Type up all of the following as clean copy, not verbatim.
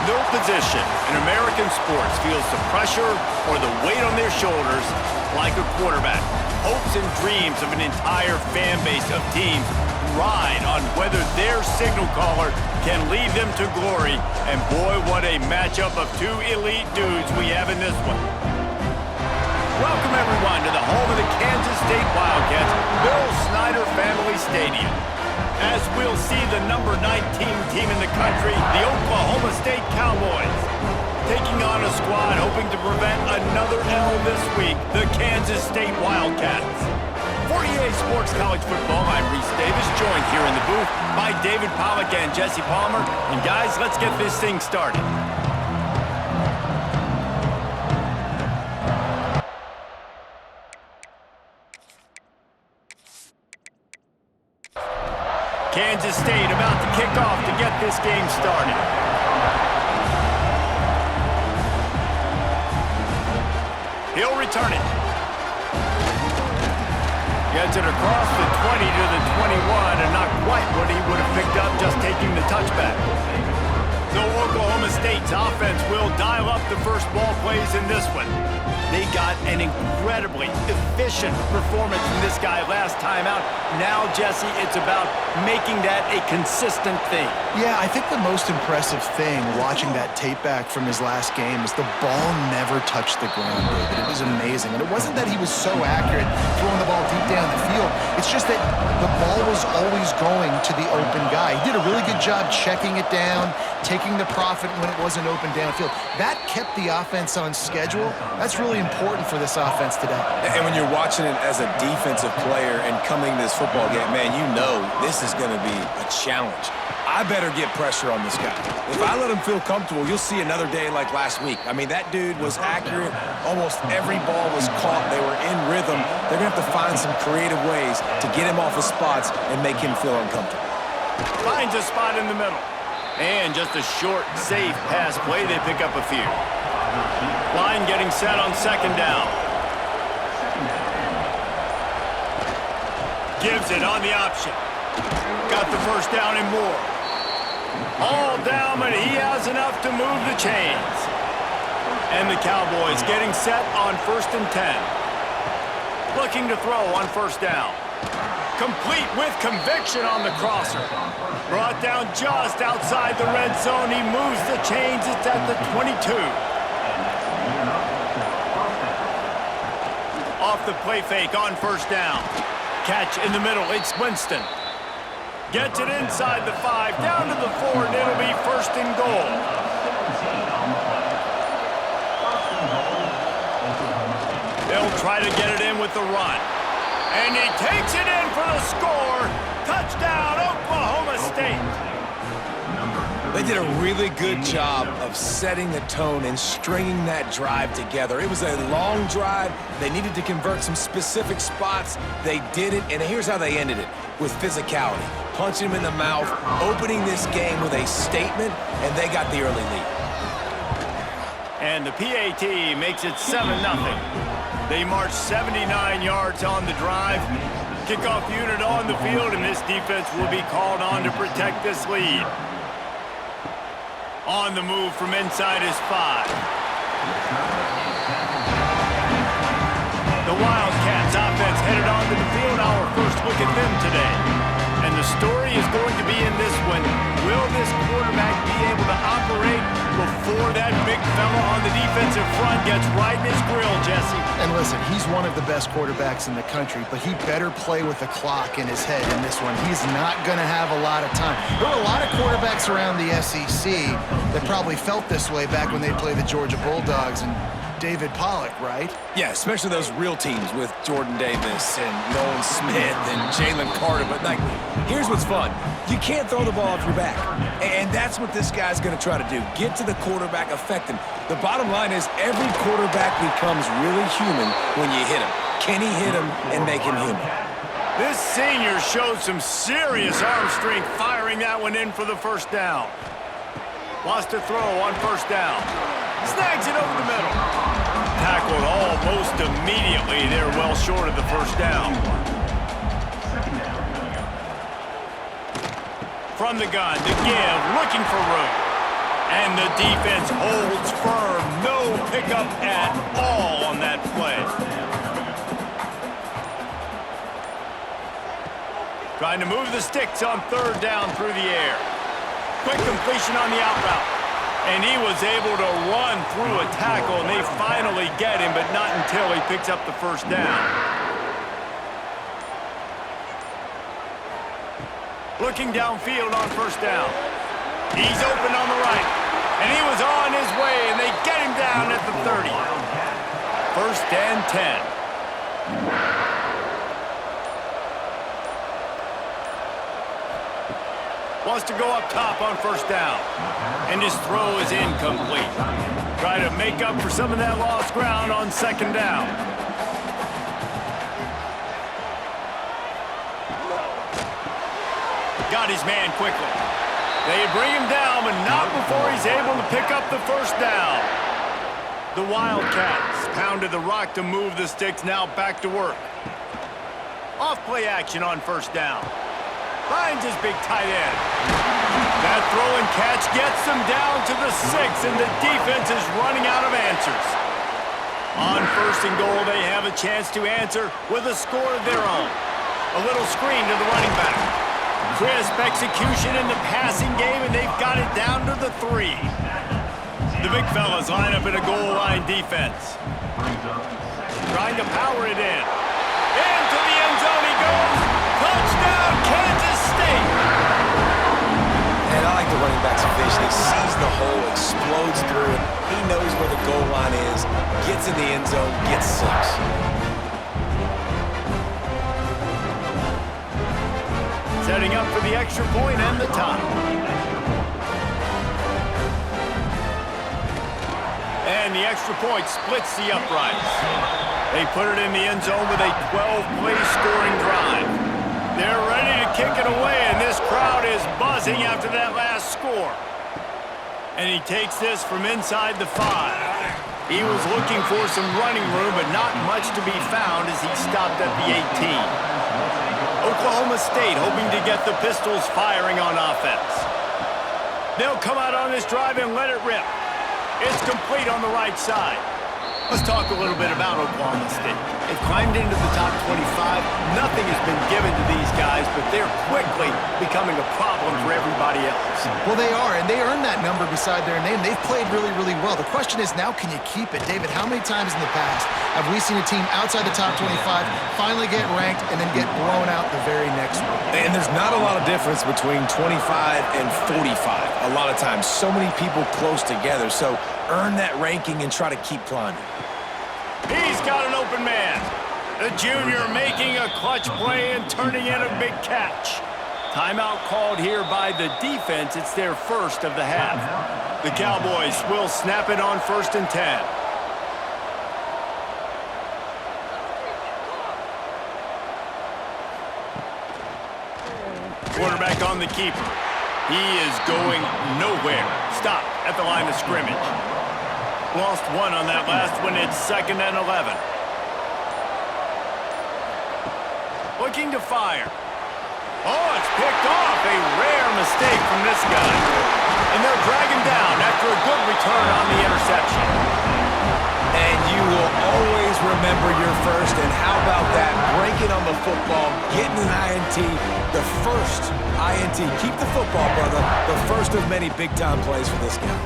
No position in American sports feels the pressure or the weight on their shoulders like a quarterback. Hopes and dreams of an entire fan base of teams ride on whether their signal caller can lead them to glory. And boy, what a matchup of two elite dudes we have in this one. Welcome everyone to the home of the Kansas State Wildcats, Bill Snyder Family Stadium. As we'll see the number 19 team in the country, the Oklahoma State Cowboys, taking on a squad hoping to prevent another L this week, the Kansas State Wildcats. For EA Sports College Football, I'm Reese Davis, joined here in the booth by David Pollack and Jesse Palmer. And guys, let's get this thing started. Kansas State about to kick off to get this game started. He'll return it. Gets it across the 20 to the 21, and not quite what he would have picked up just taking the touchback. So Oklahoma State's offense will dial up the first ball plays in this one. They got an incredibly efficient performance from this guy last time out. Now, Jesse, it's about making that a consistent thing. Yeah, I think the most impressive thing watching that tape back from his last game is the ball never touched the ground, David. It was amazing. And it wasn't that he was so accurate throwing the ball deep down the field. It's just that the ball was always going to the open guy. He did a really good job checking it down, taking the profit when it wasn't open downfield. That kept the offense on schedule. That's really important for this offense today. And when you're watching it as a defensive player and coming to this football game, man, you know this is going to be a challenge. I better get pressure on this guy. If I let him feel comfortable, you'll see another day like last week. I mean, that dude was accurate. Almost every ball was caught. They were in rhythm. They're going to have to find some creative ways to get him off his spots and make him feel uncomfortable. Finds a spot in the middle. And just a short, safe pass play, they pick up a few. Line getting set on second down. Gives it on the option. Got the first down and more. All down, but he has enough to move the chains. And the Cowboys getting set on 1st and 10. Looking to throw on first down. Complete with conviction on the crosser. Brought down just outside the red zone. He moves the chains. It's at the 22. Off the play fake on first down. Catch in the middle. It's Winston. Gets it inside the 5, down to the 4, and it'll be 1st and goal. They'll try to get it in with the run. And he takes it in for the score. Touchdown, Oklahoma State. They did a really good job of setting the tone and stringing that drive together. It was a long drive. They needed to convert some specific spots. They did it, and here's how they ended it, with physicality. Punching him in the mouth, opening this game with a statement, and they got the early lead. And the PAT makes it 7-0. They march 79 yards on the drive. Kickoff unit on the field, and this defense will be called on to protect this lead. On the move from inside his 5. The Wildcats offense headed onto the field. Our first look at them today. And the story is going to be in this one. Will this quarterback be able to operate before that big fella on the defensive front gets right in his grill, Jesse? And listen, he's one of the best quarterbacks in the country, but he better play with the clock in his head in this one. He's not going to have a lot of time. There were a lot of quarterbacks around the SEC that probably felt this way back when they played the Georgia Bulldogs and David Pollack, right? Yeah, especially those real teams with Jordan Davis and Nolan Smith and Jalen Carter. But, like, here's what's fun. You can't throw the ball off your back. And that's what this guy's going to try to do. Get to the quarterback, affect him. The bottom line is every quarterback becomes really human when you hit him. Can he hit him and make him human? This senior showed some serious arm strength firing that one in for the first down. Wants to throw on first down. Snags it over the middle. Tackled almost immediately. They're well short of the first down. From the gun, to give, looking for room. And the defense holds firm. No pickup at all on that play. Trying to move the sticks on third down through the air. Quick completion on the out route. And he was able to run through a tackle, and they finally get him, but not until he picks up the first down. Looking downfield on first down. He's open on the right. And he was on his way, and they get him down at the 30. First and 10. Wants to go up top on first down. And his throw is incomplete. Try to make up for some of that lost ground on second down. Got his man quickly. They bring him down, but not before he's able to pick up the first down. The Wildcats pounded the rock to move the sticks, now back to work. Off play action on first down. Finds his big tight end. That throw and catch gets them down to the 6, and the defense is running out of answers. On first and goal, they have a chance to answer with a score of their own. A little screen to the running back. Crisp execution in the passing game, and they've got it down to the 3. The big fellas line up in a goal line defense. Trying to power it in. Into the end zone he goes. Touchdown, Kansas State. And I like the running back's vision. He sees the hole, explodes through it. He knows where the goal line is, gets in the end zone, gets 6. Setting up for the extra point and the tie. And the extra point splits the uprights. They put it in the end zone with a 12-play scoring drive. They're ready to kick it away, and this crowd is buzzing after that last score. And he takes this from inside the 5. He was looking for some running room, but not much to be found as he stopped at the 18. Oklahoma State hoping to get the Pistols firing on offense. They'll come out on this drive and let it rip. It's complete on the right side. Let's talk a little bit about Oklahoma State. They've climbed into the top 25. Nothing has been given to these guys, but they're quickly becoming a problem for everybody else. Well, they are, and they earned that number beside their name. They've played really, really well. The question is now, can you keep it? David, how many times in the past have we seen a team outside the top 25 finally get ranked and then get blown out the very next week? And there's not a lot of difference between 25 and 45 a lot of times. So many people close together, so earn that ranking and try to keep climbing. He's got an open man. The junior making a clutch play and turning in a big catch. Timeout called here by the defense. It's their first of the half. The Cowboys will snap it on first and 10. Quarterback on the keeper. He is going nowhere. Stop at the line of scrimmage. Lost one on that last one. It's second and 11. Looking to fire. Oh, it's picked off. A rare mistake from this guy. And they'll drag him down after a good return on the interception. And you will always remember your first. And how about that? Breaking on the football, getting an INT, the first INT. Keep the football, brother. The first of many big-time plays for this guy.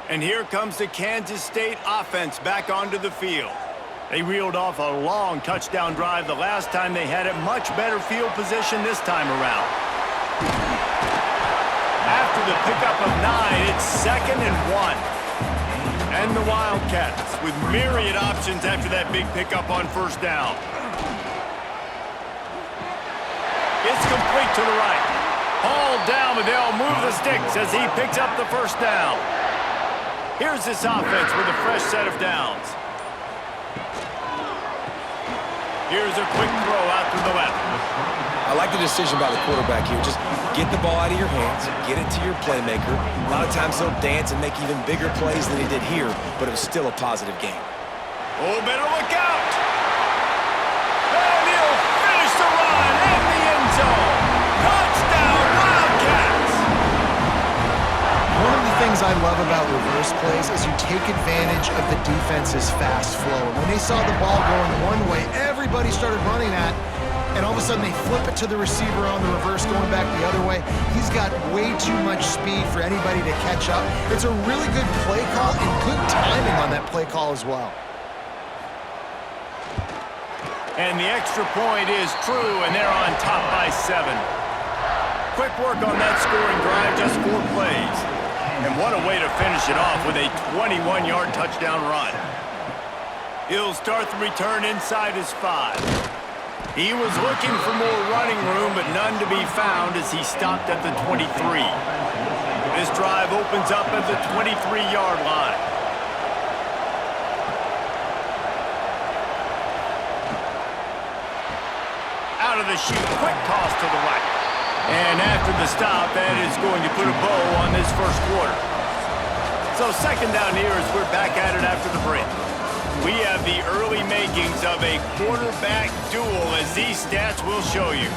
And here comes the Kansas State offense back onto the field. They reeled off a long touchdown drive the last time they had it. Much better field position this time around. After the pickup of 9, it's second and 1. And the Wildcats with myriad options after that big pickup on first down. It's complete to the right. Hauled down, but they'll move the sticks as he picks up the first down. Here's this offense with a fresh set of downs. Here's a quick throw out to the left. I like the decision by the quarterback here. Just get the ball out of your hands, get it to your playmaker. A lot of times he'll dance and make even bigger plays than he did here, but it was still a positive game. Oh, better look out! And he'll finish the run in the end zone. Touchdown, Wildcats! One of the things I love about reverse plays is you take advantage of the defense's fast flow. And when they saw the ball going one way, everybody started running that. And all of a sudden they flip it to the receiver on the reverse going back the other way. He's got way too much speed for anybody to catch up. It's a really good play call and good timing on that play call as well. And the extra point is true, and they're on top by 7. Quick work on that scoring drive, just 4 plays. And what a way to finish it off with a 21-yard touchdown run. He'll start the return inside his 5. He was looking for more running room, but none to be found as he stopped at the 23. This drive opens up at the 23-yard line. Out of the chute, quick toss to the right. And after the stop, that is going to put a bow on this first quarter. So second down here as we're back at it after the break. We have the early makings of a quarterback duel, as these stats will show you.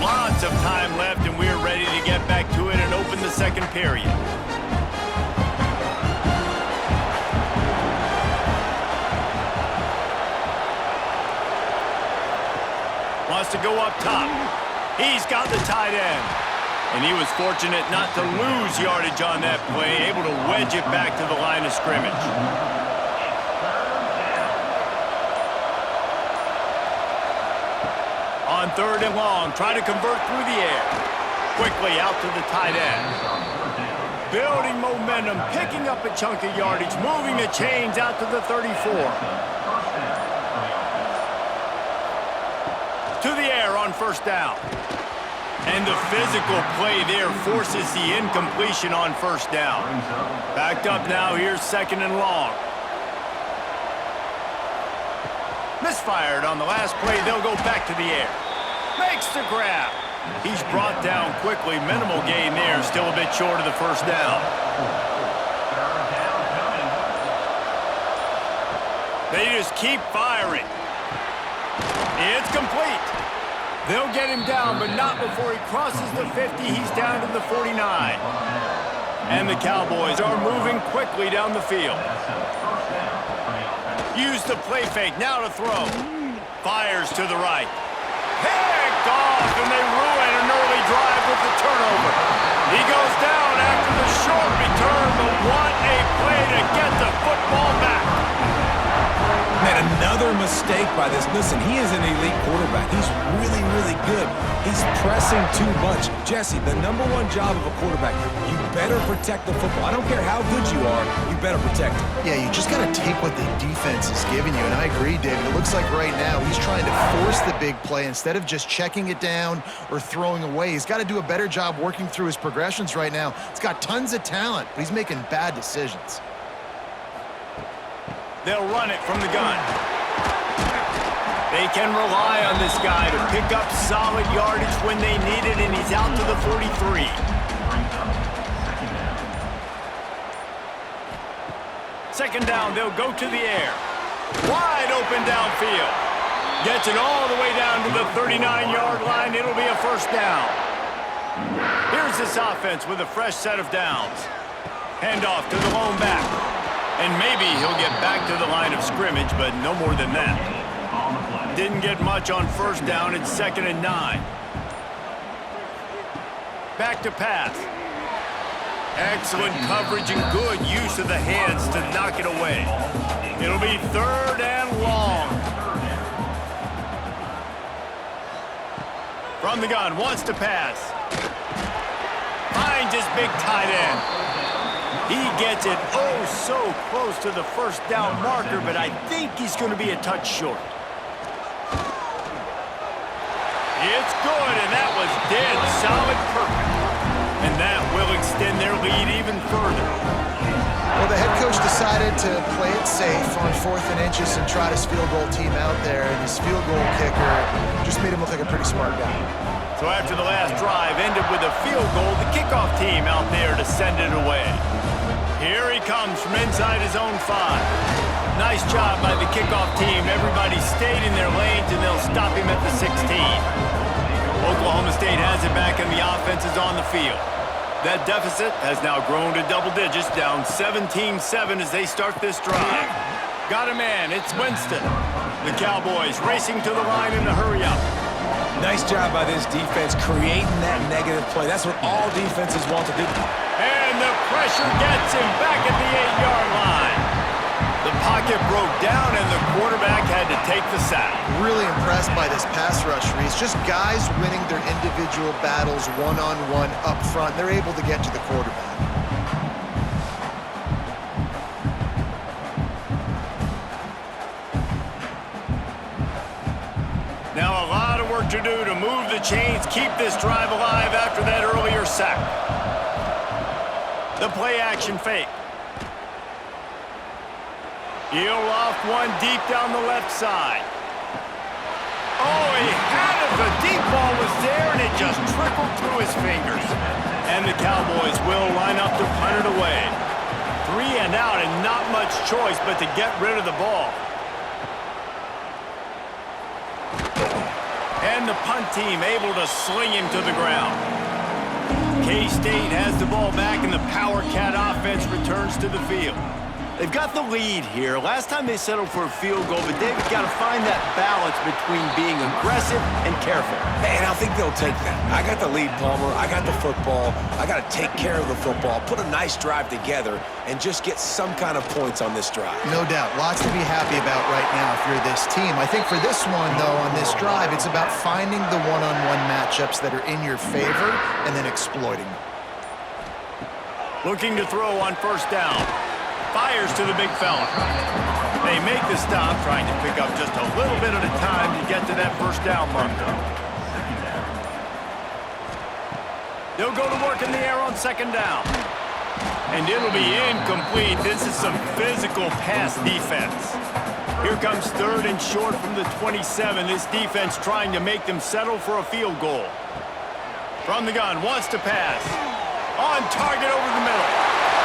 Lots of time left, and we're ready to get back to it and open the second period. Wants to go up top. He's got the tight end. And he was fortunate not to lose yardage on that play, able to wedge it back to the line of scrimmage. On third and long, try to convert through the air. Quickly out to the tight end. Building momentum, picking up a chunk of yardage, moving the chains out to the 34. To the air on first down. And the physical play there forces the incompletion on first down. Backed up now, here's second and long. Misfired on the last play, they'll go back to the air. Makes the grab. He's brought down quickly, minimal gain there, still a bit short of the first down. They just keep firing. It's complete. They'll get him down, but not before he crosses the 50. He's down to the 49. And the Cowboys are moving quickly down the field. Use the play fake, now to throw. Fires to the right. Picked off, and they ruin an early drive with the turnover. He goes down after the short return, but what a play to get the football back. Man, another mistake by this. Listen, he is an elite quarterback. He's really, really good. He's pressing too much. Jesse, the #1 job of a quarterback, you better protect the football. I don't care how good you are, you better protect it. Yeah, you just got to take what the defense is giving you, and I agree, David. It looks like right now he's trying to force the big play instead of just checking it down or throwing away. He's got to do a better job working through his progressions right now. He's got tons of talent, but he's making bad decisions. They'll run it from the gun. They can rely on this guy to pick up solid yardage when they need it, and he's out to the 43. Second down, they'll go to the air. Wide open downfield. Gets it all the way down to the 39-yard line. It'll be a first down. Here's this offense with a fresh set of downs. Handoff to the lone back. And maybe he'll get back to the line of scrimmage, but no more than that. Didn't get much on first down. It's 2nd and 9. Back to pass. Excellent coverage and good use of the hands to knock it away. It'll be 3rd and long. From From the gun, wants to pass. Finds his big tight end. He gets it oh so close to the first down marker, but I think he's going to be a touch short. It's good, and that was dead solid perfect. And that will extend their lead even further. Well, the head coach decided to play it safe on 4th and inches and try his field goal team out there, and his field goal kicker just made him look like a pretty smart guy. So after the last drive ended with a field goal, the kickoff team out there to send it away. Here he comes from inside his own 5. Nice job by the kickoff team. Everybody stayed in their lanes, and they'll stop him at the 16. Oklahoma State has it back, and the offense is on the field. That deficit has now grown to double digits, down 17-7 as they start this drive. Got a man, it's Winston. The Cowboys racing to the line in a hurry up. Nice job by this defense creating that negative play. That's what all defenses want to do. And the pressure gets him back at the 8-yard line. The pocket broke down, and the quarterback had to take the sack. Really impressed by this pass rush, Reese. Just guys winning their individual battles one-on-one up front. They're able to get to the quarterback. Now a lot of work to do to move the chains, keep this drive alive after that earlier sack. The play-action fake. He'll off one deep down the left side. Oh, he had it. The deep ball was there, and it just trickled through his fingers. And the Cowboys will line up to punt it away. 3 and out, and not much choice but to get rid of the ball. And the punt team able to sling him to the ground. K-State has the ball back, and the Power Cat offense returns to the field. They've got the lead here. Last time they settled for a field goal, but David got to find that balance between being aggressive and careful. And I think they'll take that. I got the lead, Palmer. I got the football. I got to take care of the football, put a nice drive together, and just get some kind of points on this drive. No doubt. Lots to be happy about right now if you're this team. I think for this one, though, on this drive, it's about finding the one-on-one matchups that are in your favor and then exploiting them. Looking to throw on first down. Fires to the big fella. They make the stop, trying to pick up just a little bit at a time to get to that first down marker. They'll go to work in the air on second down. And it'll be incomplete. This is some physical pass defense. Here comes 3rd and short from the 27. This defense trying to make them settle for a field goal. From the gun, wants to pass. On target over the middle.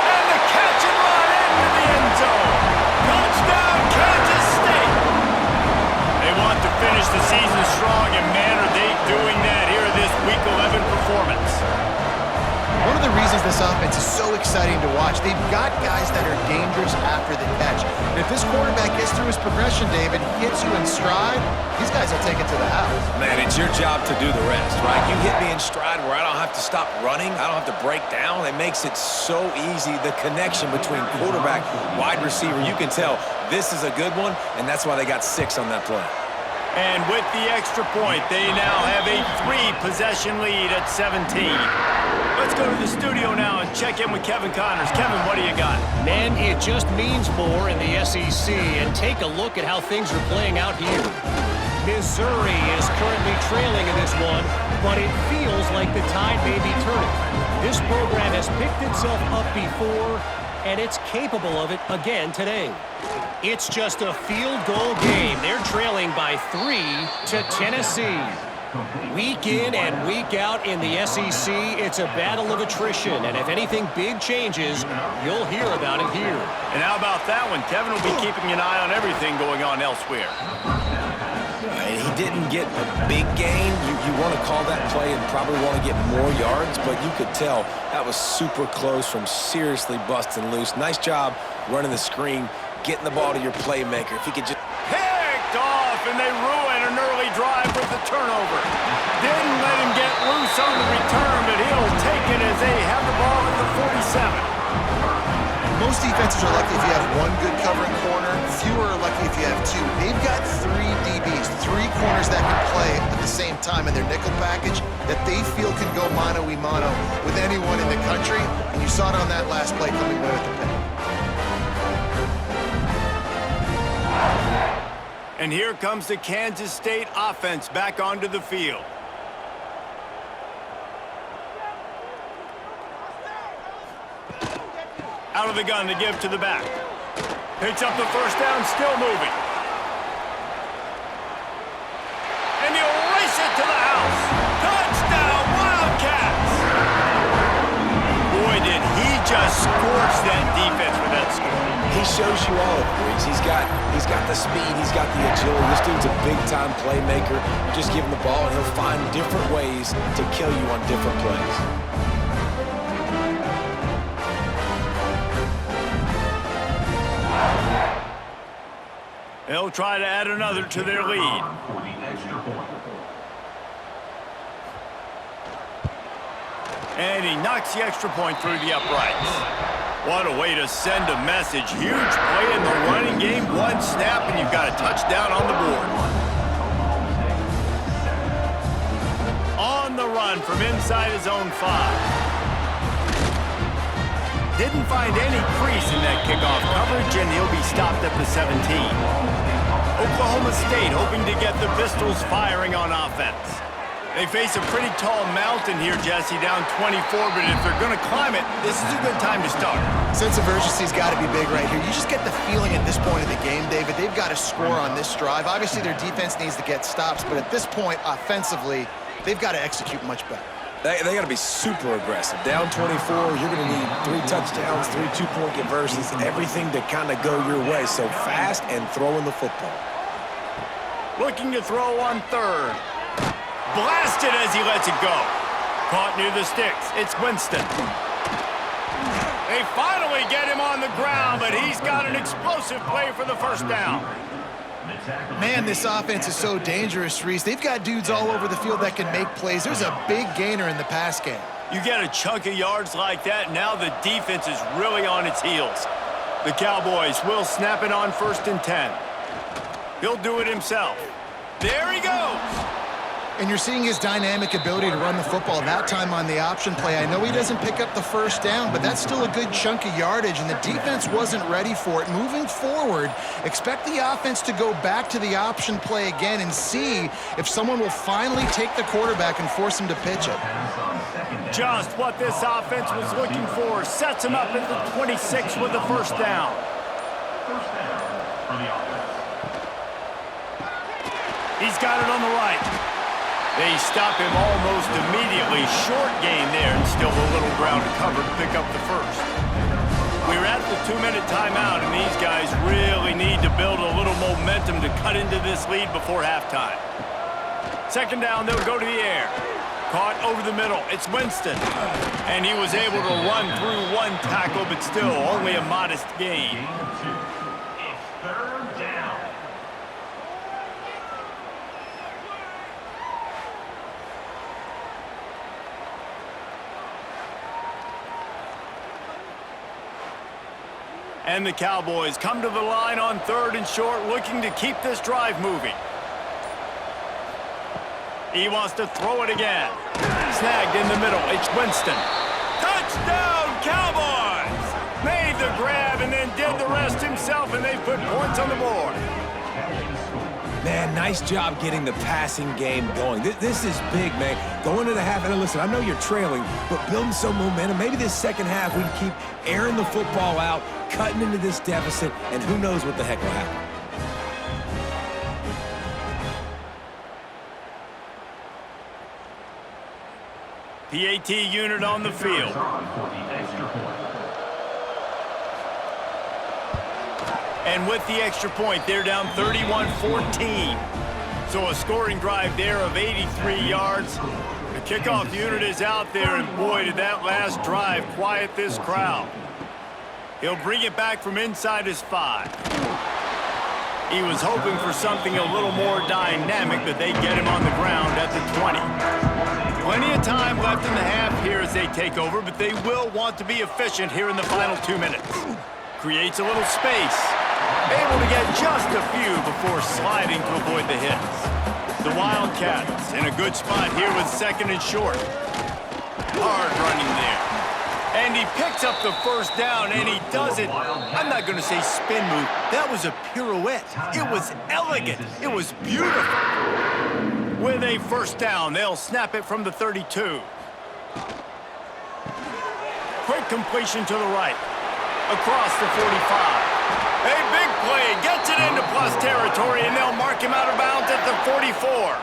And the catch and run into the end zone. Touchdown, Kansas State. They want to finish the season strong, and man, are they doing that here in this Week 11 performance. One of the reasons this offense is so exciting to watch, they've got guys that are dangerous after the catch. And if this quarterback gets through his progression, David, hits you in stride, these guys will take it to the house. Man, it's your job to do the rest, right? You hit me in stride where I don't have to stop running. I don't have to break down. It makes it so easy, the connection between quarterback, wide receiver. You can tell this is a good one, and that's why they got 6 on that play. And with the extra point, they now have a 3-possession lead at 17. Let's go to the studio now and check in with Kevin Connors. Kevin, what do you got? Man, it just means more in the SEC, and take a look at how things are playing out here. Missouri is currently trailing in this one, but it feels like the tide may be turning. This program has picked itself up before, and it's capable of it again today. It's just a field goal game. They're trailing by 3 to Tennessee. Week in and week out in the SEC, it's a battle of attrition, and if anything big changes, you'll hear about it here. And how about that one? Kevin will be keeping an eye on everything going on elsewhere. And he didn't get a big gain. You want to call that play and probably want to get more yards, but you could tell that was super close from seriously busting loose. Nice job running the screen, getting the ball to your playmaker. If he could just... Picked off, and they ruin an early drive with the turnover. Didn't let him get loose on the return, but he'll take it as they have the ball at the 47. Most defenses are lucky if you have one good covering corner. Fewer are lucky if you have 2. They've got 3 DBs, 3 corners that can play at the same big time in their nickel package that they feel can go mano-a-mano with anyone in the country, and you saw it on that last play coming away with the pick. And here comes the Kansas State offense back onto the field. Out of the gun to give to the back. Picks up the first down, still moving. And he'll race it to the house. Touchdown, Wildcats! Boy, did he just scorch that defense for that score. He shows you all of it, Briggs. He's got the speed, he's got the agility. This dude's a big-time playmaker. You just give him the ball, and he'll find different ways to kill you on different plays. They'll try to add another to their lead. And he knocks the extra point through the uprights. What a way to send a message. Huge play in the running game. One snap, and you've got a touchdown on the board. On the run from inside his own 5. Didn't find any crease in that kickoff coverage, and he'll be stopped at the 17. Oklahoma State hoping to get the Pistols firing on offense. They face a pretty tall mountain here, Jesse, down 24, but if they're going to climb it, this is a good time to start. Sense of urgency's got to be big right here. You just get the feeling at this point of the game, David, they've got to score on this drive. Obviously, their defense needs to get stops, but at this point, offensively, they've got to execute much better. They got to be super aggressive. Down 24, you're going to need 3 touchdowns, 3 two-point conversions, everything to kind of go your way. So fast and throwing the football. Looking to throw on third. Blasted as he lets it go. Caught near the sticks. It's Winston. They finally get him on the ground, but he's got an explosive play for the first down. Man, this offense is so dangerous, Reese. They've got dudes all over the field that can make plays. There's a big gainer in the pass game. You get a chunk of yards like that, now the defense is really on its heels. The Cowboys will snap it on 1st and 10. He'll do it himself. There he goes. And you're seeing his dynamic ability to run the football, that time on the option play. I know he doesn't pick up the first down, but that's still a good chunk of yardage, and the defense wasn't ready for it. Moving forward, expect the offense to go back to the option play again and see if someone will finally take the quarterback and force him to pitch it. Just what this offense was looking for. Sets him up at the 26 with the first down. He's got it on the right. They stop him almost immediately. Short gain there, and still a little ground to cover to pick up the first. We're at the 2-minute timeout, and these guys really need to build a little momentum to cut into this lead before halftime. 2nd down, they'll go to the air. Caught over the middle. It's Winston. And he was able to run through 1 tackle, but still only a modest gain. And the Cowboys come to the line on 3rd and short, looking to keep this drive moving. He wants to throw it again. Snagged in the middle. It's Winston. Touchdown, Cowboys! Made the grab and then did the rest himself, and they put points on the board. Man, nice job getting the passing game going. This is big, man. Going to the half, and listen, I know you're trailing, but building some momentum. Maybe this second half we can keep airing the football out, cutting into this deficit, and who knows what the heck will happen. PAT unit on the field. And with the extra point, they're down 31-14. So a scoring drive there of 83 yards. The kickoff unit is out there, and boy, did that last drive quiet this crowd. He'll bring it back from inside his 5. He was hoping for something a little more dynamic, but they get him on the ground at the 20. Plenty of time left in the half here as they take over, but they will want to be efficient here in the final 2 minutes. Creates a little space. Able to get just a few before sliding to avoid the hits. The Wildcats in a good spot here with second and short. Hard running there. And he picks up the first down, and he does it. I'm not going to say spin move. That was a pirouette. It was elegant. It was beautiful. With a first down, they'll snap it from the 32. Quick completion to the right. Across the 45. A big play. Gets it into plus territory, and they'll mark him out of bounds at the 44.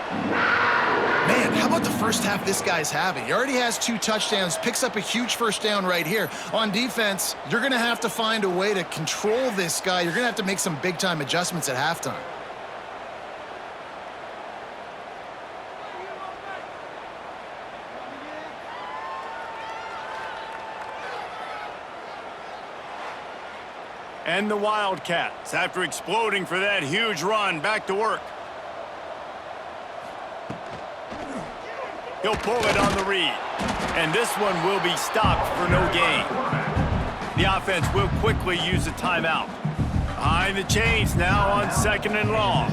Man, how about the first half this guy's having? He already has 2 touchdowns, picks up a huge first down right here. On defense, you're going to have to find a way to control this guy. You're going to have to make some big-time adjustments at halftime. And the Wildcats, after exploding for that huge run, back to work. He'll pull it on the read. And this one will be stopped for no gain. The offense will quickly use a timeout. Behind the chains now on second and long.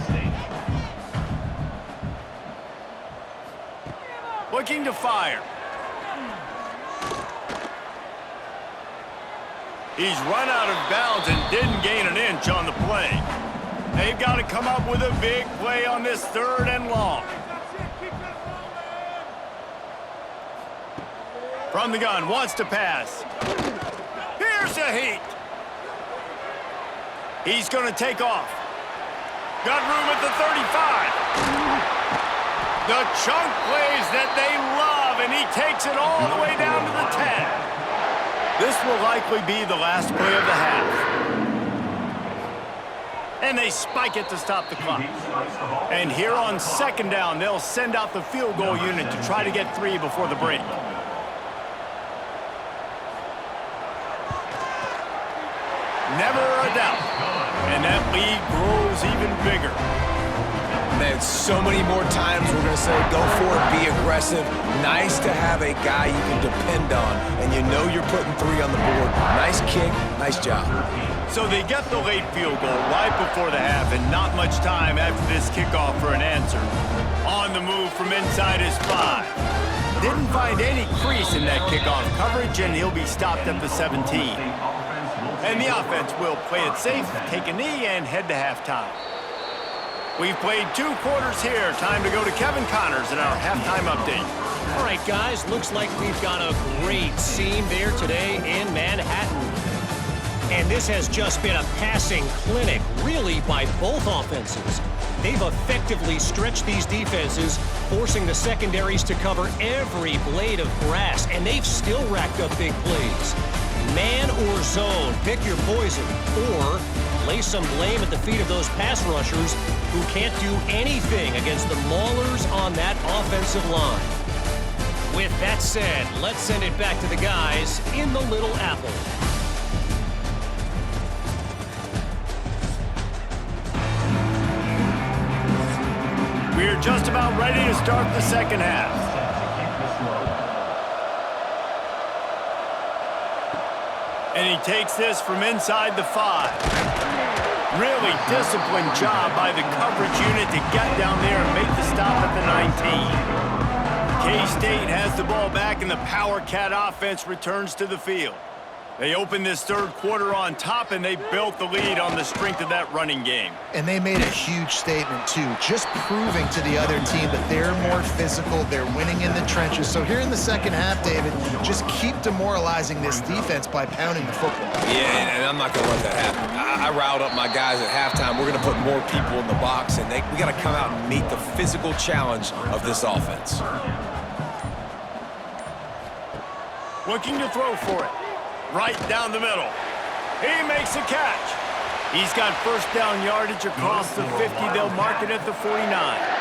Looking to fire. He's run out of bounds and didn't gain an inch on the play. They've got to come up with a big play on this third and long. From the gun, wants to pass. Here's a heat. He's going to take off. Got room at the 35. The chunk plays that they love, and he takes it all the way down to the 10. This will likely be the last play of the half. And they spike it to stop the clock. And here on second down, they'll send out the field goal unit to try to get 3 before the break. Never a doubt. And that lead grows even bigger. Man, so many more times we're going to say go for it, be aggressive. Nice to have a guy you can depend on, and you know you're putting 3 on the board. Nice kick, nice job. So they get the late field goal right before the half, and not much time after this kickoff for an answer. On the move from inside his 5. Didn't find any crease in that kickoff coverage, and he'll be stopped at the 17. And the offense will play it safe, take a knee, and head to halftime. We've played 2 quarters here. Time to go to Kevin Connors in our halftime update. All right, guys, looks like we've got a great scene there today in Manhattan. And this has just been a passing clinic, really, by both offenses. They've effectively stretched these defenses, forcing the secondaries to cover every blade of grass, and they've still racked up big plays. Man or zone, pick your poison, or lay some blame at the feet of those pass rushers who can't do anything against the maulers on that offensive line. With that said, let's send it back to the guys in the Little Apple. We're just about ready to start the second half. And he takes this from inside the 5. Really disciplined job by the coverage unit to get down there and make the stop at the 19. K-State has the ball back, and the Power Cat offense returns to the field. They opened this third quarter on top, and they built the lead on the strength of that running game. And they made a huge statement, too, just proving to the other team that they're more physical, they're winning in the trenches. So here in the second half, David, just keep demoralizing this defense by pounding the football. Yeah, and I'm not going to let that happen. I riled up my guys at halftime. We're going to put more people in the box, and we got to come out and meet the physical challenge of this offense. Looking to throw for it. Right down the middle. He makes a catch. He's got first down yardage across the 50. They'll mark it at the 49.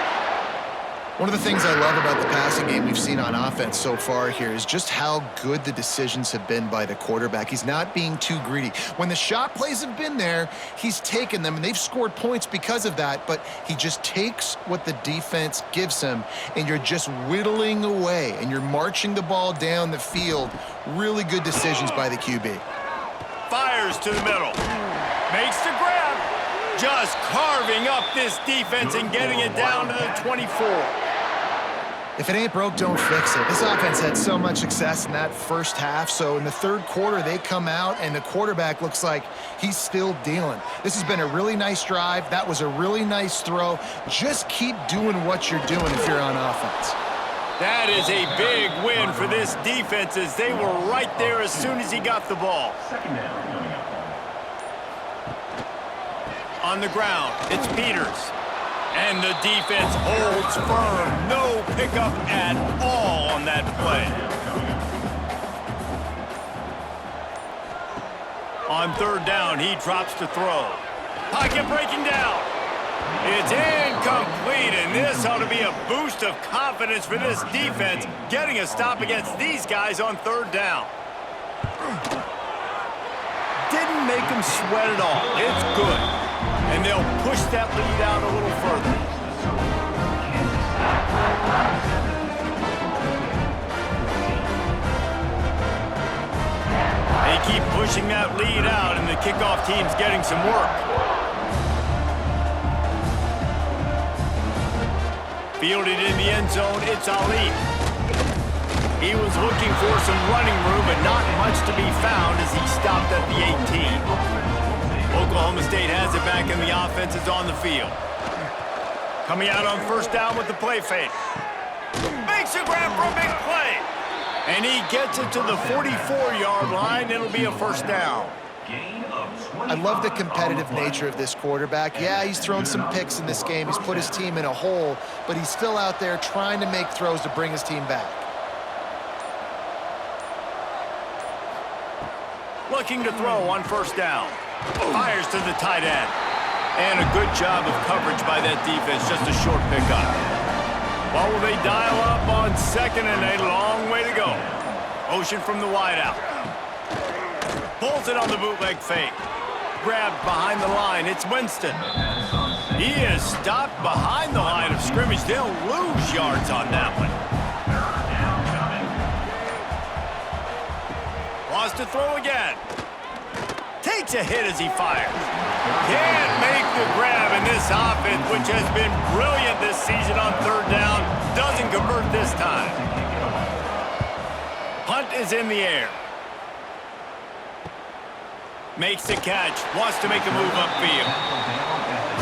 One of the things I love about the passing game we've seen on offense so far here is just how good the decisions have been by the quarterback. He's not being too greedy. When the shot plays have been there, he's taken them, and they've scored points because of that, but he just takes what the defense gives him, and you're just whittling away, and you're marching the ball down the field. Really good decisions by the QB. Fires to the middle. Makes the grab. Just carving up this defense and getting it down to the 24. If it ain't broke, don't fix it. This offense had so much success in that first half, so in the third quarter, they come out, and the quarterback looks like he's still dealing. This has been a really nice drive. That was a really nice throw. Just keep doing what you're doing if you're on offense. That is a big win for this defense as they were right there as soon as he got the ball. On the ground, it's Peters. And the defense holds firm. No pickup at all on that play. On third down, he drops to throw. Pocket breaking down. It's incomplete, and this ought to be a boost of confidence for this defense, getting a stop against these guys on third down. Didn't make them sweat at all. It's good. And they'll push that lead out a little further. They keep pushing that lead out, and the kickoff team's getting some work. Fielded in the end zone, it's Ali. He was looking for some running room, but not much to be found as he stopped at the 18. Oklahoma State has it back, and the offense is on the field. Coming out on first down with the play fake. Makes a grab for a big play. And he gets it to the 44-yard line. It'll be a first down. I love the competitive nature of this quarterback. Yeah, he's thrown some picks in this game. He's put his team in a hole, but he's still out there trying to make throws to bring his team back. Looking to throw on first down. Fires to the tight end. And a good job of coverage by that defense. Just a short pickup. Well, will they dial up on second and a long way to go? Motion from the wideout. Pulls it on the bootleg fake. Grabbed behind the line. It's Winston. He is stopped behind the line of scrimmage. They'll lose yards on that one. Wants to throw again. Takes a hit as he fires. Can't make the grab, in this offense, which has been brilliant this season on third down, doesn't convert this time. Punt is in the air. Makes the catch. Wants to make a move upfield.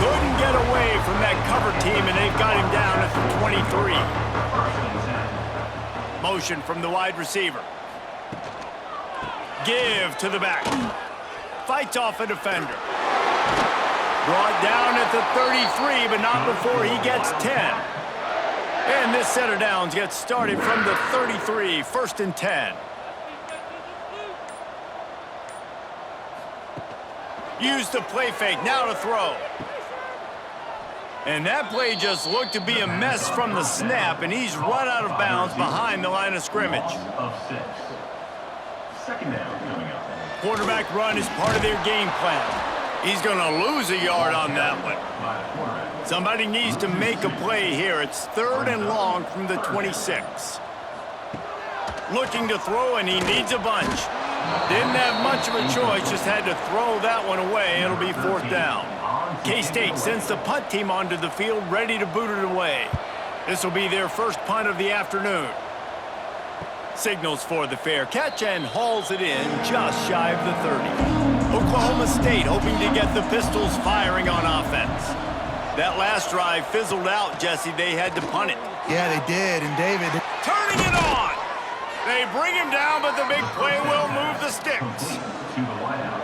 Couldn't get away from that cover team, and they've got him down at the 23. Motion from the wide receiver. Give to the back. Fights off a defender. Brought down at the 33, but not before he gets 10. And this set of downs gets started from the 33, first and 10. Use the play fake, now to throw. And that play just looked to be a mess from the snap, and he's run out of bounds behind the line of scrimmage. Second down coming up. Quarterback run is part of their game plan. He's going to lose a yard on that one. Somebody needs to make a play here. It's third and long from the 26. Looking to throw, and he needs a bunch. Didn't have much of a choice, just had to throw that one away. It'll be fourth down. K-State sends the punt team onto the field, ready to boot it away. This will be their first punt of the afternoon. Signals for the fair catch and hauls it in just shy of the 30. Oklahoma State hoping to get the Pistols firing on offense. That last drive fizzled out, Jesse. They had to punt it. Yeah, they did, and David... Turning it on! They bring him down, but the big play will move the sticks.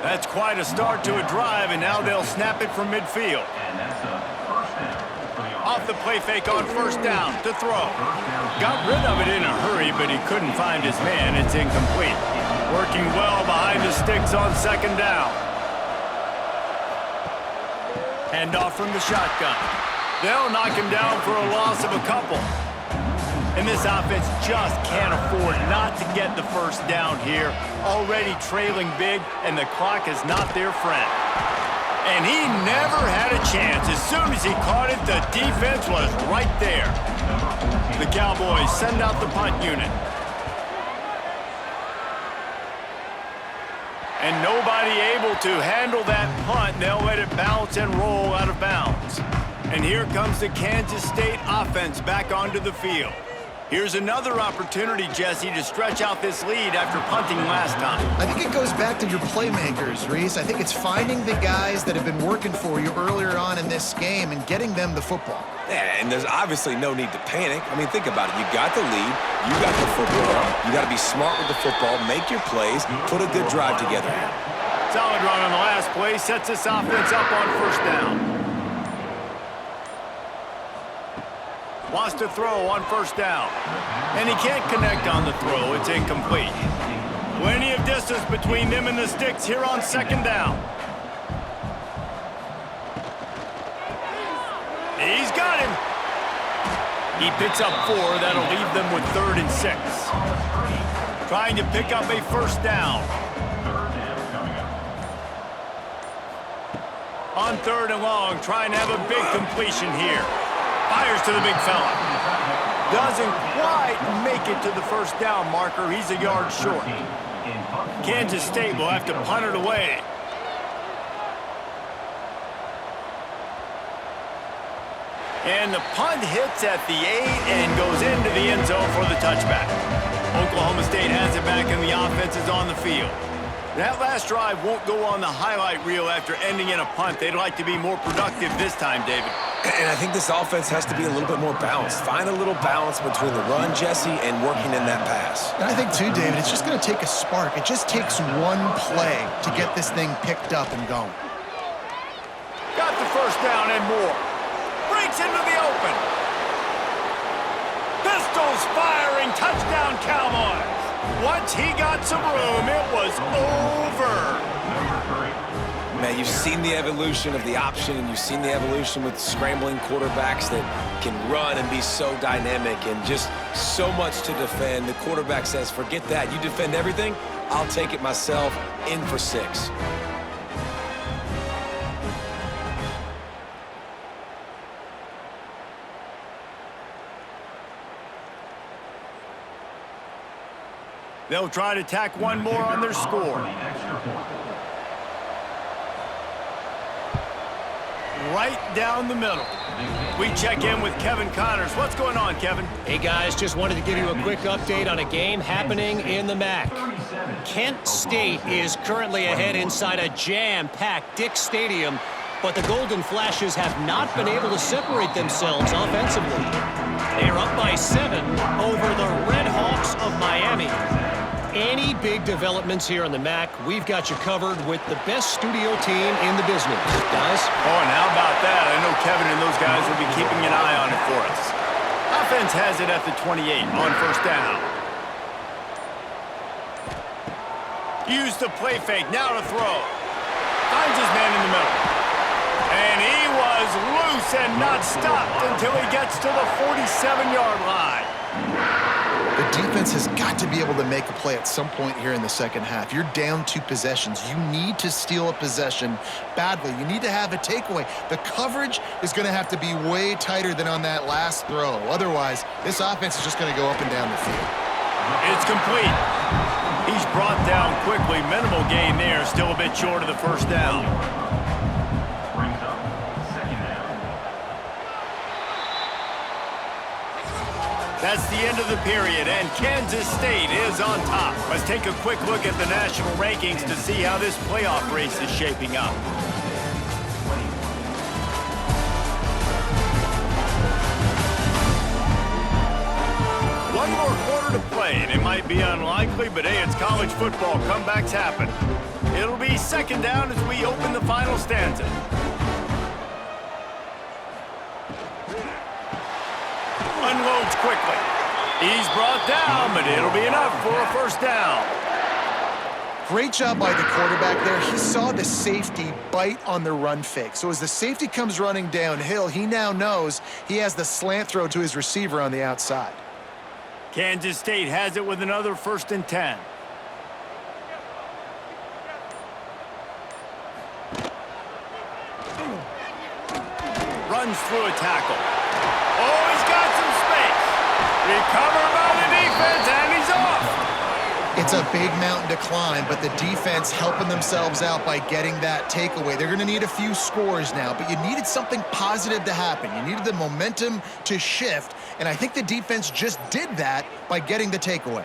That's quite a start to a drive, and now they'll snap it from midfield. Off the play fake on first down to throw. Got rid of it in a hurry, but he couldn't find his man. It's incomplete. Working well behind the sticks on second down. Handoff from the shotgun. They'll knock him down for a loss of a couple. And this offense just can't afford not to get the first down here. Already trailing big, and the clock is not their friend. And he never had a chance. As soon as he caught it, the defense was right there. The Cowboys send out the punt unit. And nobody able to handle that punt. They'll let it bounce and roll out of bounds. And here comes the Kansas State offense back onto the field. Here's another opportunity, Jesse, to stretch out this lead after punting last time. I think it goes back to your playmakers, Reese. I think it's finding the guys that have been working for you earlier on in this game and getting them the football. Yeah, and there's obviously no need to panic. I mean, think about it. You got the lead. You got the football. You got to be smart with the football, make your plays, put a good drive together. Solid run on the last play. Sets this offense up on first down. Wants to throw on first down. And he can't connect on the throw. It's incomplete. Plenty of distance between them and the sticks here on second down. He's got him. He picks up 4. That'll leave them with 3rd and 6. Trying to pick up a first down. On 3rd and long, trying to have a big completion here. Fires to the big fella. Doesn't quite make it to the first down marker. He's a yard short. Kansas State will have to punt it away. And the punt hits at the 8 and goes into the end zone for the touchback. Oklahoma State has it back and the offense is on the field. That last drive won't go on the highlight reel after ending in a punt. They'd like to be more productive this time, David. And I think this offense has to be a little bit more balanced. Find a little balance between the run, Jesse, and working in that pass. And I think, too, David, it's just going to take a spark. It just takes one play to get this thing picked up and going. Got the first down and more. Breaks into the open. Pistols firing. Touchdown, Cowboys. Once he got some room, it was over. Man, you've seen the evolution of the option, and you've seen the evolution with scrambling quarterbacks that can run and be so dynamic and just so much to defend. The quarterback says, forget that. You defend everything, I'll take it myself. In for 6. They'll try to tack one more on their score. Right down the middle. We check in with Kevin Connors. What's going on, Kevin? Hey, guys, just wanted to give you a quick update on a game happening in the MAC. Kent State is currently ahead inside a jam-packed Dick Stadium, but the Golden Flashes have not been able to separate themselves offensively. They are up by 7 over the Red Hawks of Miami. Any big developments here in the MAC, we've got you covered with the best studio team in the business. Guys? Oh, and how about that? I know Kevin and those guys will be keeping an eye on it for us. Offense has it at the 28 on first down. Use the play fake, now to throw. Finds his man in the middle. And he was loose and not stopped until he gets to the 47-yard line. The defense has got to be able to make a play at some point here in the second half. You're down 2 possessions. You need to steal a possession badly. You need to have a takeaway. The coverage is going to have to be way tighter than on that last throw. Otherwise, this offense is just going to go up and down the field. It's complete. He's brought down quickly. Minimal gain there. Still a bit short of the first down. That's the end of the period, and Kansas State is on top. Let's take a quick look at the national rankings to see how this playoff race is shaping up. One more quarter to play, and it might be unlikely, but hey, it's college football. Comebacks happen. It'll be second down as we open the final stanza. Unloads quickly. He's brought down, but it'll be enough for a first down. Great job by the quarterback there. He saw the safety bite on the run fake. So as the safety comes running downhill, he now knows he has the slant throw to his receiver on the outside. Kansas State has it with another 1st and 10. Runs through a tackle. Oh, he's got some space. Recovered by the defense, and he's off. It's a big mountain to climb, but the defense helping themselves out by getting that takeaway. They're going to need a few scores now, but you needed something positive to happen. You needed the momentum to shift, and I think the defense just did that by getting the takeaway.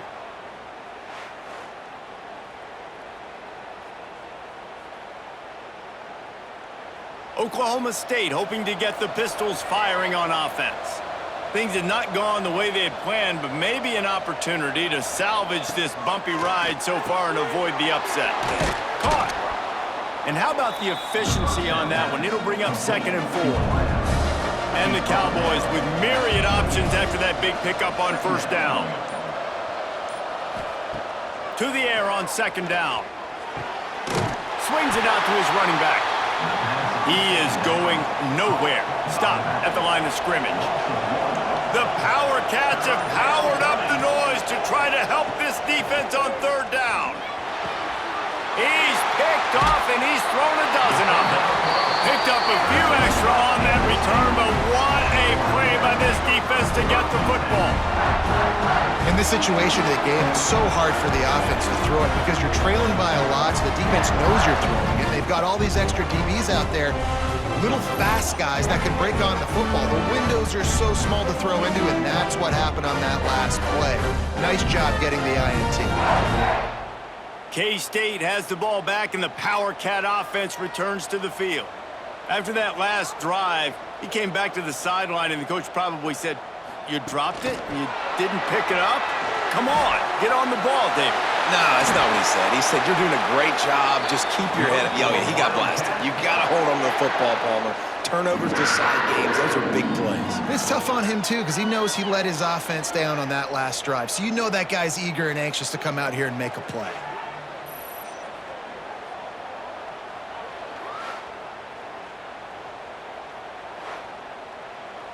Oklahoma State hoping to get the Pistols firing on offense. Things had not gone the way they had planned, but maybe an opportunity to salvage this bumpy ride so far and avoid the upset. Caught. And how about the efficiency on that one? It'll bring up 2nd and 4. And the Cowboys with myriad options after that big pickup on 1st down. To the air on 2nd down. Swings it out to his running back. He is going nowhere. Stop at the line of scrimmage. The Power Cats have powered up the noise to try to help this defense on 3rd down. He's picked off and he's thrown a dozen of them. Picked up a few extra on that return, but what a play by this defense to get the football. In this situation of the game, it's so hard for the offense to throw it because you're trailing by a lot, so the defense knows you're throwing it. They've got all these extra DBs out there, little fast guys that can break on the football. The windows are so small to throw into, and that's what happened on that last play. Nice job getting the INT. K-State has the ball back, and the Power Cat offense returns to the field. After that last drive, he came back to the sideline, and the coach probably said, "You dropped it? You didn't pick it up? Come on, get on the ball, David." No, that's not what he said. He said, "You're doing a great job. Just keep your head up." Yeah, he got blasted. You got to hold on to the football, Palmer. Turnovers decide games. Those are big plays. It's tough on him, too, because he knows he let his offense down on that last drive. So you know that guy's eager and anxious to come out here and make a play.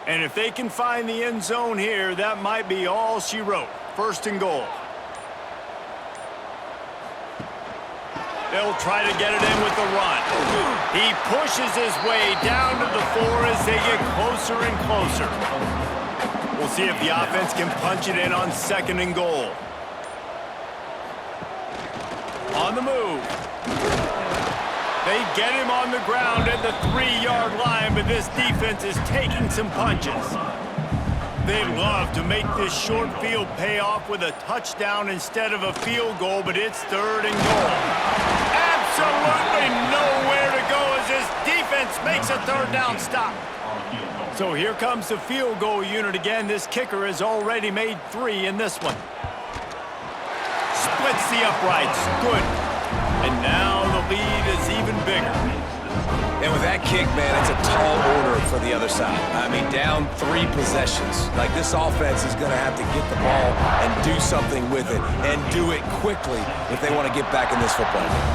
And if they can find the end zone here, that might be all she wrote. 1st and goal. They'll try to get it in with the run. He pushes his way down to the 4 as they get closer and closer. We'll see if the offense can punch it in on 2nd and goal. On the move. They get him on the ground at the 3-yard line, but this defense is taking some punches. They love to make this short field pay off with a touchdown instead of a field goal, but it's 3rd and goal. Absolutely nowhere to go as this defense makes a 3rd down stop. So here comes the field goal unit again. This kicker has already made 3 in this one. Splits the uprights. Good. And now the lead is even bigger. And with that kick, man, it's a tall order for the other side. I mean, down 3 possessions. Like, this offense is going to have to get the ball and do something with it, and do it quickly if they want to get back in this football game.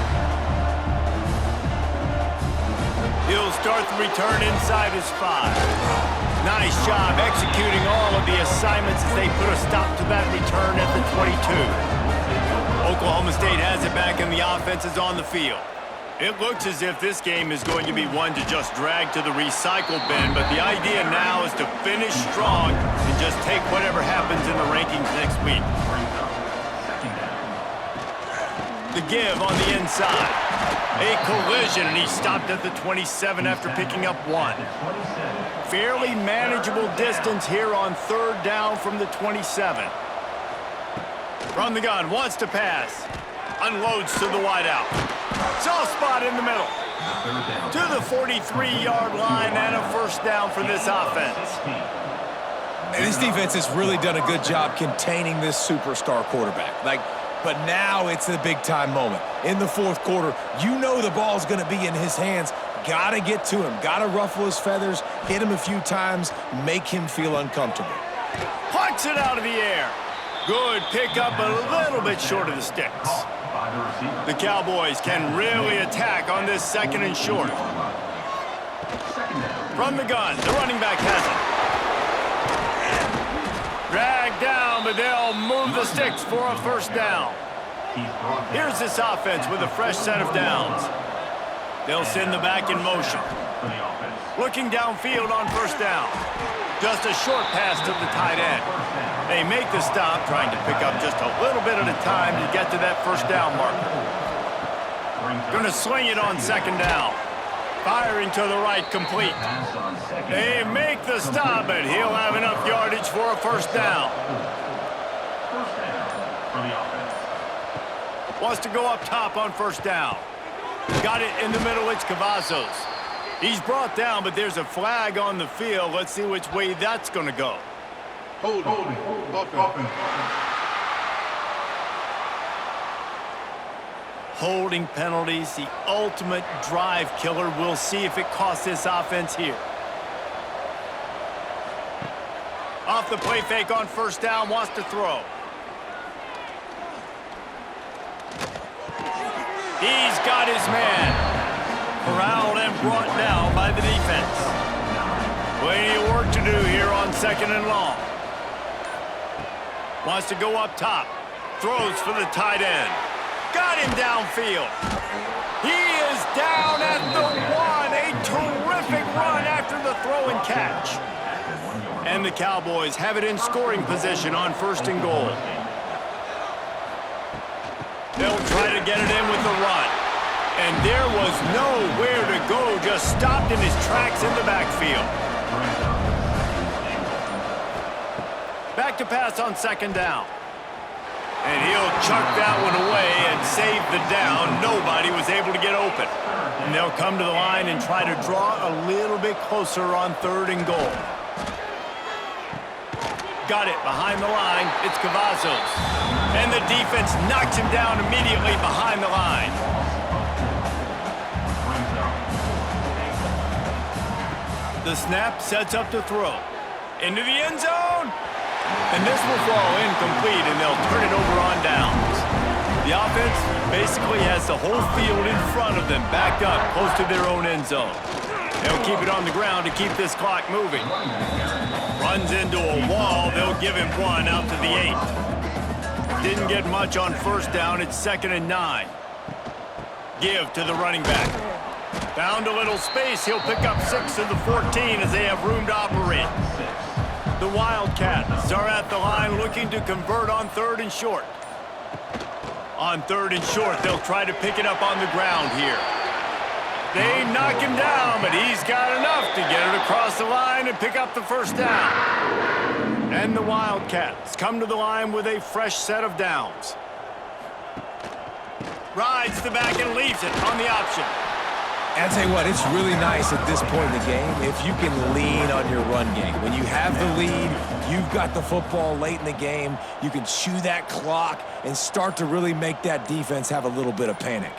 He'll start the return inside his 5. Nice job executing all of the assignments as they put a stop to that return at the 22. Oklahoma State has it back and the offense is on the field. It looks as if this game is going to be one to just drag to the recycle bin, but the idea now is to finish strong and just take whatever happens in the rankings next week. The give on the inside. A collision, and he stopped at the 27 after picking up 1. Fairly manageable distance here on 3rd down from the 27. From the gun, wants to pass. Unloads to the wideout. Soft spot in the middle. To the 43-yard line and a 1st down for this offense. And this defense has really done a good job containing this superstar quarterback. But now it's the big-time moment. In the 4th quarter, you know the ball's going to be in his hands. Got to get to him. Got to ruffle his feathers, hit him a few times, make him feel uncomfortable. Puts it out of the air. Good pickup, a little bit short of the sticks. The Cowboys can really attack on this 2nd and short. From the gun, the running back has it. Dragged down, but they'll move the sticks for a 1st down. Here's this offense with a fresh set of downs. They'll send the back in motion. Looking downfield on 1st down. Just a short pass to the tight end. They make the stop, trying to pick up just a little bit at a time to get to that first down marker. Going to swing it on second down. Firing to the right, complete. They make the stop, and he'll have enough yardage for a first down. Wants to go up top on first down. Got it in the middle, it's Cavazos. He's brought down, but there's a flag on the field. Let's see which way that's going to go. Holding penalties, the ultimate drive killer. We'll see if it costs this offense here. Off the play fake on first down, wants to throw. He's got his man. Corralled and brought down by the defense. Plenty of work to do here on second and long. Wants to go up top. Throws for the tight end. Got him downfield. He is down at the 1. A terrific run after the throw and catch. And the Cowboys have it in scoring position on first and goal. They'll try to get it in with the run. And there was nowhere to go, just stopped in his tracks in the backfield. Back to pass on second down. And he'll chuck that one away and save the down. Nobody was able to get open. And they'll come to the line and try to draw a little bit closer on third and goal. Got it behind the line. It's Cavazos. And the defense knocks him down immediately behind the line. The snap sets up to throw. Into the end zone. And this will fall incomplete, and they'll turn it over on downs. The offense basically has the whole field in front of them, backed up close to their own end zone. They'll keep it on the ground to keep this clock moving. Runs into a wall. They'll give him one out to the 8. Didn't get much on first down. It's 2nd and 9. Give to the running back. Found a little space. He'll pick up 6 of the 14 as they have room to operate. The Wildcats are at the line looking to convert on third and short. On third and short, they'll try to pick it up on the ground here. They knock him down, but he's got enough to get it across the line and pick up the first down. And the Wildcats come to the line with a fresh set of downs. Rides the back and leaves it on the option. And I'll tell you what, it's really nice at this point in the game if you can lean on your run game. When you have the lead, you've got the football late in the game, you can chew that clock and start to really make that defense have a little bit of panic.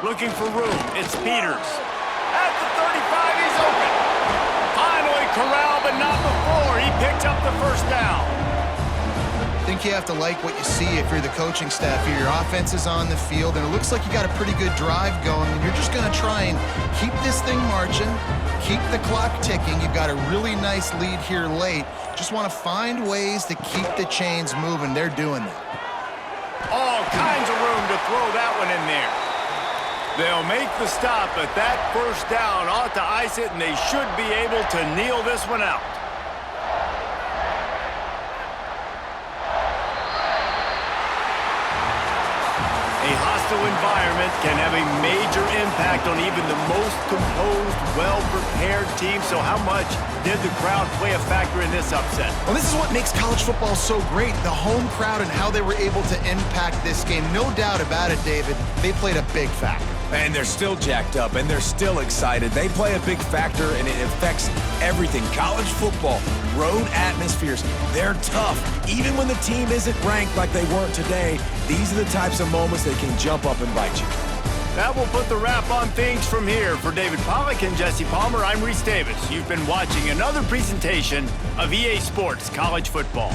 Looking for room, it's Peters. At the 35, he's open. Finally corralled, but not before. He picks up the first down. I think you have to like what you see if you're the coaching staff here. Your offense is on the field, and it looks like you got a pretty good drive going, and you're just going to try and keep this thing marching, keep the clock ticking. You've got a really nice lead here late. Just want to find ways to keep the chains moving. They're doing that. All kinds of room to throw that one in there. They'll make the stop, but that first down ought to ice it, and they should be able to kneel this one out. A hostile environment can have a major impact on even the most composed, well-prepared team. So how much did the crowd play a factor in this upset? Well, this is what makes college football so great, the home crowd and how they were able to impact this game. No doubt about it, David. They played a big factor. And they're still jacked up, and they're still excited. They play a big factor, and it affects everything. College football, road atmospheres, they're tough. Even when the team isn't ranked like they weren't today, these are the types of moments that can jump up and bite you. That will put the wrap on things from here. For David Pollack and Jesse Palmer, I'm Reese Davis. You've been watching another presentation of EA Sports College Football.